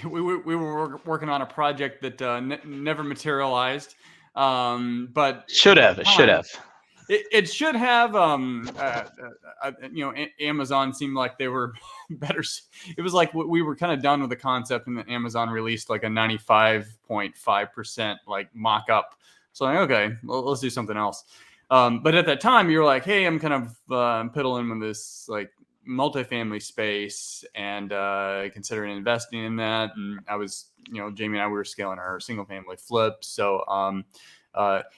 we were working on a project that never materialized. But Should at have. the It should time, have. it should have. Amazon seemed like they were better. It was like we were kind of done with the concept, and then Amazon released like a 95.5% like mock up. So like, okay, well, let's do something else. But at that time, you were like, hey, I'm kind of piddling with this like multifamily space and considering investing in that. And I was, Jamie and I, we were scaling our single family flips. So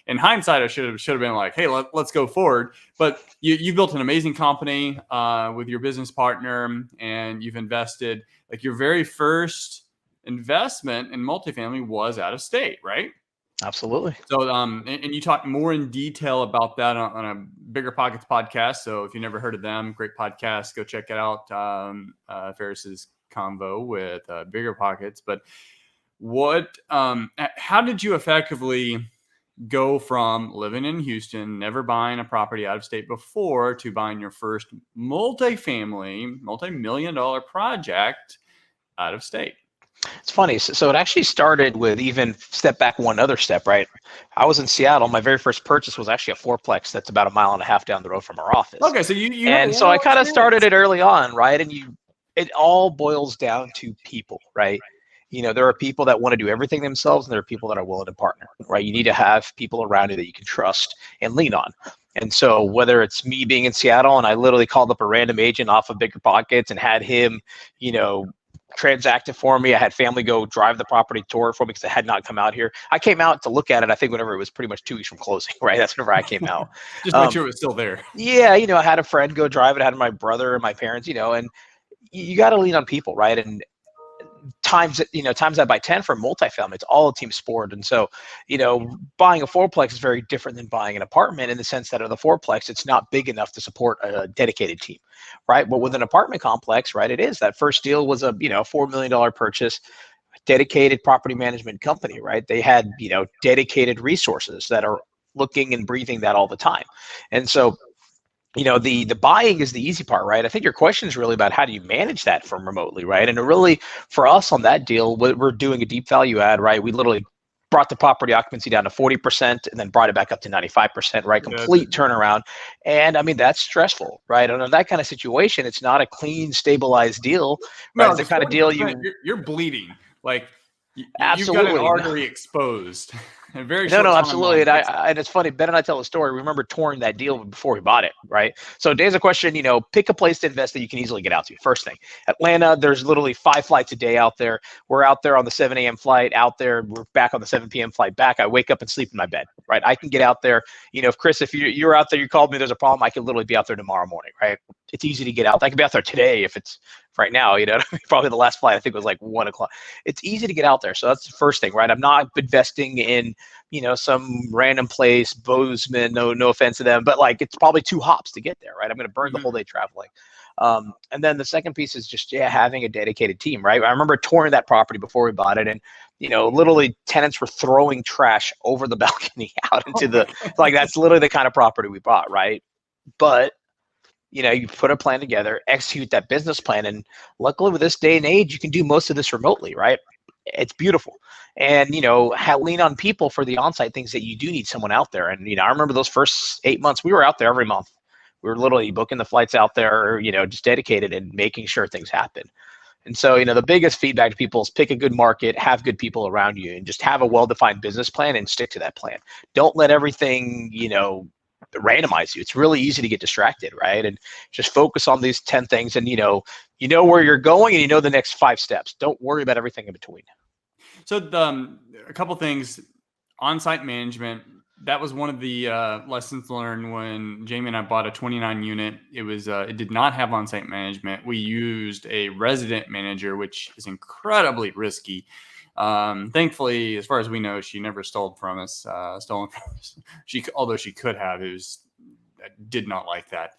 in hindsight, I should have been like, hey, let's go forward. But you built an amazing company with your business partner, and you've invested. Like your very first investment in multifamily was out of state, right? Absolutely. So, and you talk more in detail about that on a Bigger Pockets podcast. So, if you never heard of them, great podcast, go check it out. Ferris's convo with Bigger Pockets. But how did you effectively go from living in Houston, never buying a property out of state before, to buying your first multi-million-dollar project out of state? It's funny. So it actually started with, even step back one other step, right? I was in Seattle. My very first purchase was actually a fourplex that's about a mile and a half down the road from our office. Okay, so you and so I kind of started it early on, right? And it all boils down to people, right? There are people that want to do everything themselves, and there are people that are willing to partner, right? You need to have people around you that you can trust and lean on. And so whether it's me being in Seattle and I literally called up a random agent off of Bigger Pockets and had him, transact it for me. I had family go drive the property tour for me because I had not come out here. I came out to look at it, I think, whenever it was pretty much 2 weeks from closing, right? That's whenever I came out. Just make sure it was still there. Yeah, I had a friend go drive it. I had my brother and my parents, and you got to lean on people, right? And times that by 10 for multifamily, it's all a team sport. And so, buying a fourplex is very different than buying an apartment, in the sense that of the fourplex, it's not big enough to support a dedicated team, right? But with an apartment complex, right, it is. That first deal was a $4 million purchase, dedicated property management company, right? They had dedicated resources that are looking and breathing that all the time. And so the buying is the easy part, right? I think your question is really about how do you manage that from remotely, right? And really, for us on that deal, we're doing a deep value add, right? We literally brought the property occupancy down to 40% and then brought it back up to 95%, right? Complete turnaround. And I mean, that's stressful, right? And in that kind of situation, it's not a clean, stabilized deal, right? No, it's the kind of deal you're bleeding. Like absolutely. You've got an artery exposed. No, absolutely. And it's funny, Ben and I tell a story. We remember touring that deal before we bought it, right? So to answer the question, pick a place to invest that you can easily get out to. First thing, Atlanta, there's literally 5 flights a day out there. We're out there on the 7 a.m. flight out there. We're back on the 7 p.m. flight back. I wake up and sleep in my bed, right? I can get out there. If Chris, if you're out there, you called me, there's a problem, I could literally be out there tomorrow morning, right? It's easy to get out. I could be out there today if it's right now, probably the last flight I think was like 1 o'clock. It's easy to get out there. So that's the first thing, right? I'm not investing in, some random place, Bozeman, no offense to them, but like, it's probably 2 hops to get there, right? I'm going to burn the whole day traveling. And then the second piece is just, having a dedicated team, right? I remember touring that property before we bought it, and, literally tenants were throwing trash over the balcony out into that's literally the kind of property we bought, right? But you put a plan together, execute that business plan. And luckily with this day and age, you can do most of this remotely, right? It's beautiful. And, lean on people for the on-site things that you do need someone out there. And, I remember those first 8 months, we were out there every month. We were literally booking the flights out there, just dedicated and making sure things happen. And so, the biggest feedback to people is pick a good market, have good people around you, and just have a well-defined business plan and stick to that plan. Don't let everything, randomize you. It's really easy to get distracted, right? And just focus on these 10 things, and where you're going, and the next 5 steps. Don't worry about everything in between. So a couple things. On-site management, that was one of the lessons learned when Jamie and I bought a 29 unit. It did not have on-site management. We used a resident manager, which is incredibly risky. Thankfully, as far as we know, she never stolen from us. Although she could have, did not like that.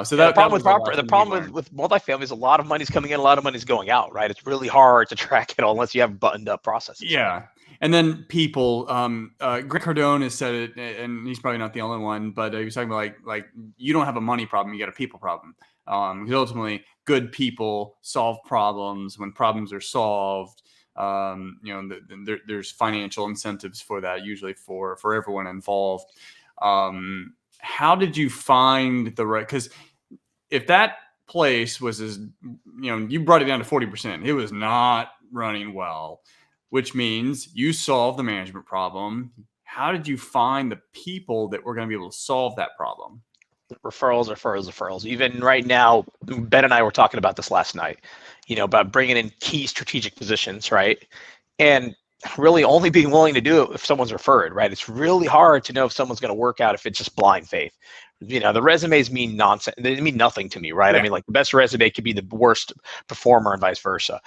So the problem with multifamily is a lot of money's coming in, a lot of money's going out, right? It's really hard to track it all unless you have buttoned up processes. Yeah. And then people, Greg Cardone has said it, and he's probably not the only one, but he was talking about like you don't have a money problem, you got a people problem. Because ultimately, good people solve problems. When problems are solved, There's financial incentives for that, usually for everyone involved. How did you find the right? Because if that place was you brought it down to 40%, it was not running well, which means you solved the management problem. How did you find the people that were going to be able to solve that problem? Referrals. Even right now, Ben and I were talking about this last night, about bringing in key strategic positions, right? And really only being willing to do it if someone's referred, right? It's really hard to know if someone's going to work out if it's just blind faith. The resumes mean nonsense. They mean nothing to me, right? Yeah. I mean, like the best resume could be the worst performer and vice versa.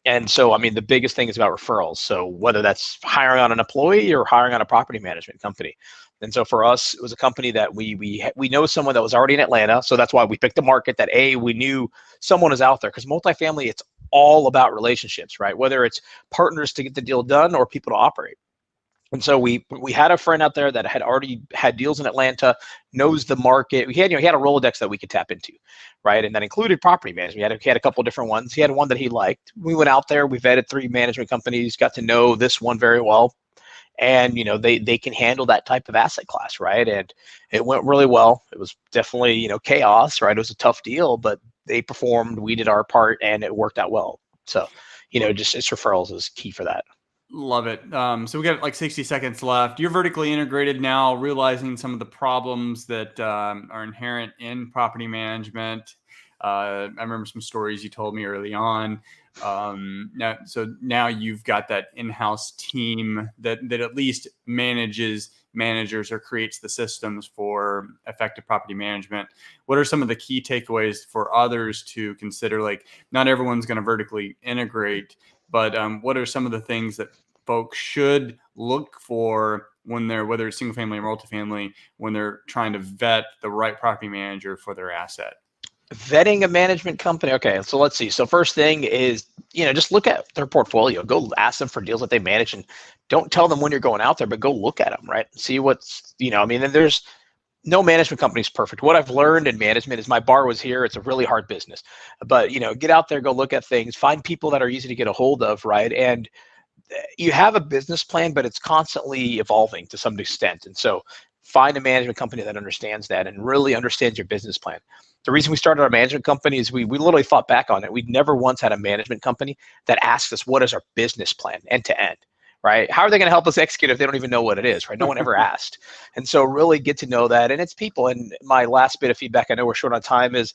And so, I mean, the biggest thing is about referrals. So whether that's hiring on an employee or hiring on a property management company. And so for us, it was a company that we know someone that was already in Atlanta. So that's why we picked a market that we knew someone was out there, because multifamily, it's all about relationships, right? Whether it's partners to get the deal done or people to operate. And so we had a friend out there that had already had deals in Atlanta, knows the market. He had a Rolodex that we could tap into, right? And that included property management. He had a couple of different ones. He had one that he liked. We went out there, we vetted 3 management companies, got to know this one very well. And they can handle that type of asset class, right? And it went really well. It was definitely chaos, right? It was a tough deal, but they performed. We did our part, and it worked out well. So just it's referrals is key for that. Love it. So we got like 60 seconds left. You're vertically integrated now, realizing some of the problems that are inherent in property management. I remember some stories you told me early on. Now you've got that in-house team that at least managers or creates the systems for effective property management. What are some of the key takeaways for others to consider? Like, not everyone's going to vertically integrate, but what are some of the things that folks should look for when they're, whether it's single family or multifamily, when they're trying to vet the right property manager for their asset? Vetting a management company. Okay, so let's see. So first thing is, just look at their portfolio. Go ask them for deals that they manage, and don't tell them when you're going out there, but go look at them, right? See what's, and there's no management company is perfect. What I've learned in management is my bar was here. It's a really hard business, but get out there, go look at things, find people that are easy to get a hold of, right? And you have a business plan, but it's constantly evolving to some extent. And so find a management company that understands that and really understands your business plan. The reason we started our management company is we literally thought back on it. We'd never once had a management company that asked us, what is our business plan end to end, right? How are they going to help us execute if they don't even know what it is, right? No one ever asked. And so really get to know that. And it's people. And my last bit of feedback, I know we're short on time, is,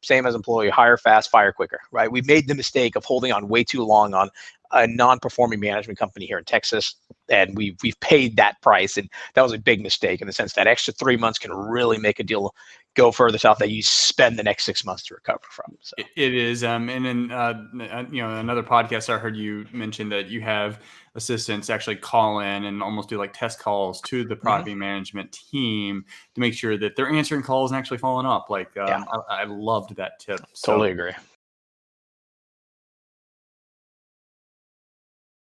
same as employee, hire fast, fire quicker, right? We made the mistake of holding on way too long on a non-performing management company here in Texas, and we've paid that price, and that was a big mistake in the sense that extra 3 months can really make a deal go further south that you spend the next 6 months to recover from. So it is, and then another podcast I heard you mention that you have assistants actually call in and almost do like test calls to the property management team to make sure that they're answering calls and actually following up. Like I loved that tip. Totally agree.